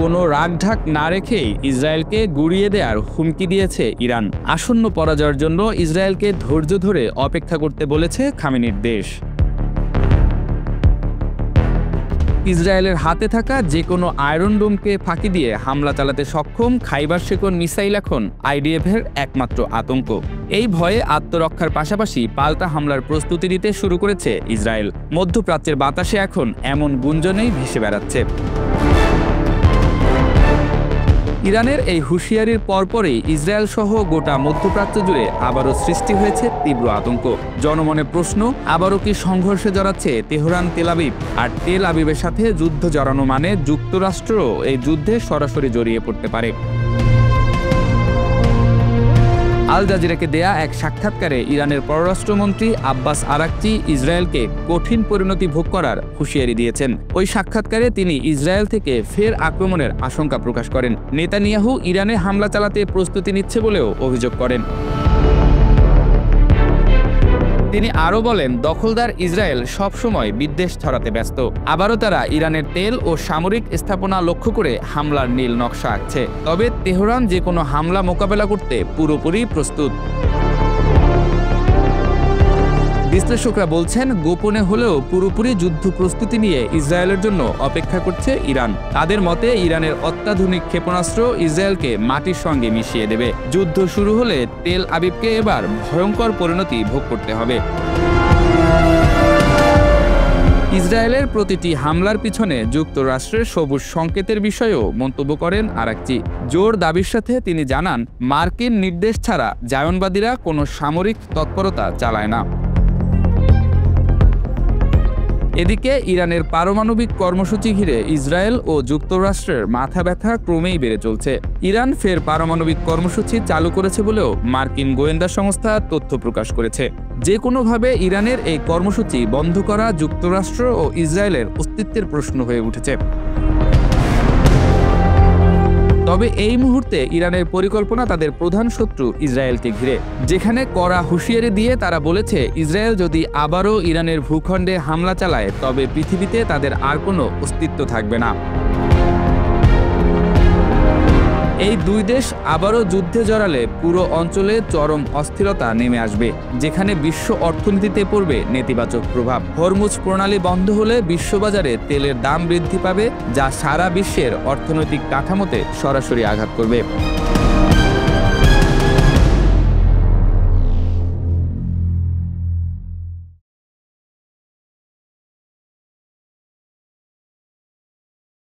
কোনো রাগঢাক না রেখেই ইসরায়েলকে গুঁড়িয়ে দেওয়ার হুমকি দিয়েছে ইরান। আসন্ন পরাজয়ের জন্য ইসরায়েলকে ধৈর্য ধরে অপেক্ষা করতে বলেছে খামেনির দেশ। ইসরায়েলের হাতে থাকা যে কোনো আয়রন ডোমকে ফাঁকি দিয়ে হামলা চালাতে সক্ষম খাইবার শেকন মিসাইল এখন আইডিএফের একমাত্র আতঙ্ক। এই ভয়ে আত্মরক্ষার পাশাপাশি পাল্টা হামলার প্রস্তুতি নিতে শুরু করেছে ইসরায়েল। মধ্যপ্রাচ্যের বাতাসে এখন এমন গুঞ্জনেই ভেসে বেড়াচ্ছে। ইরানের এই হুঁশিয়ারির পরপরই ইসরায়েল সহ গোটা মধ্যপ্রাচ্য জুড়ে আবারও সৃষ্টি হয়েছে তীব্র আতঙ্ক। জনমনে প্রশ্ন, আবারও কি সংঘর্ষে জড়াচ্ছে তেহরান তেল আবিব? আর তেল আবিবের সাথে যুদ্ধ জড়ানো মানে যুক্তরাষ্ট্রও এই যুদ্ধে সরাসরি জড়িয়ে পড়তে পারে। আল জাজিরাকে দেয়া এক সাক্ষাৎকারে ইরানের পররাষ্ট্রমন্ত্রী আব্বাস আরাকচি ইসরায়েলকে কঠিন পরিণতি ভোগ করার হুঁশিয়ারি দিয়েছেন। ওই সাক্ষাৎকারে তিনি ইসরায়েল থেকে ফের আক্রমণের আশঙ্কা প্রকাশ করেন। নেতানিয়াহু ইরানে হামলা চালাতে প্রস্তুতি নিচ্ছে বলেও অভিযোগ করেন। তিনি আরও বলেন, দখলদার ইসরায়েল সবসময় বিদ্বেষ ছড়াতে ব্যস্ত। আবারও তারা ইরানের তেল ও সামরিক স্থাপনা লক্ষ্য করে হামলার নীল নকশা আঁকছে। তবে তেহরান যে কোনো হামলা মোকাবেলা করতে পুরোপুরি প্রস্তুত। বিশ্লেষকরা বলছেন, গোপনে হলেও পুরোপুরি যুদ্ধ প্রস্তুতি নিয়ে ইসরায়েলের জন্য অপেক্ষা করছে ইরান। তাদের মতে ইরানের অত্যাধুনিক ক্ষেপণাস্ত্র ইসরায়েলকে মাটির সঙ্গে মিশিয়ে দেবে। যুদ্ধ শুরু হলে তেল আবিবকে এবার ভয়ঙ্কর পরিণতি ভোগ করতে হবে। ইসরায়েলের প্রতিটি হামলার পিছনে যুক্তরাষ্ট্রের সবুজ সংকেতের বিষয়েও মন্তব্য করেন আরাকচি। জোর দাবির সাথে তিনি জানান, মার্কিন নির্দেশ ছাড়া জায়নবাদীরা কোনো সামরিক তৎপরতা চালায় না। এদিকে ইরানের পারমাণবিক কর্মসূচি ঘিরে ইসরায়েল ও যুক্তরাষ্ট্রের মাথা ব্যথা ক্রমেই বেড়ে চলছে। ইরান ফের পারমাণবিক কর্মসূচি চালু করেছে বলেও মার্কিন গোয়েন্দা সংস্থা তথ্য প্রকাশ করেছে। যে কোনোভাবে ইরানের এই কর্মসূচি বন্ধ করা যুক্তরাষ্ট্র ও ইসরায়েলের অস্তিত্বের প্রশ্ন হয়ে উঠেছে। তবে এই মুহূর্তে ইরানের পরিকল্পনা তাদের প্রধান শত্রু ইসরায়েলকে ঘিরে, যেখানে কড়া হুঁশিয়ারি দিয়ে তারা বলেছে, ইসরায়েল যদি আবারও ইরানের ভূখণ্ডে হামলা চালায় তবে পৃথিবীতে তাদের আর কোনো অস্তিত্ব থাকবে না। এই দুই দেশ আবারও যুদ্ধে জড়ালে পুরো অঞ্চলে চরম অস্থিরতা নেমে আসবে, যেখানে বিশ্ব অর্থনীতিতে পড়বে নেতিবাচক প্রভাব। হরমুজ প্রণালী বন্ধ হলে বিশ্ববাজারে তেলের দাম বৃদ্ধি পাবে, যা সারা বিশ্বের অর্থনৈতিক কাঠামোতে সরাসরি আঘাত করবে।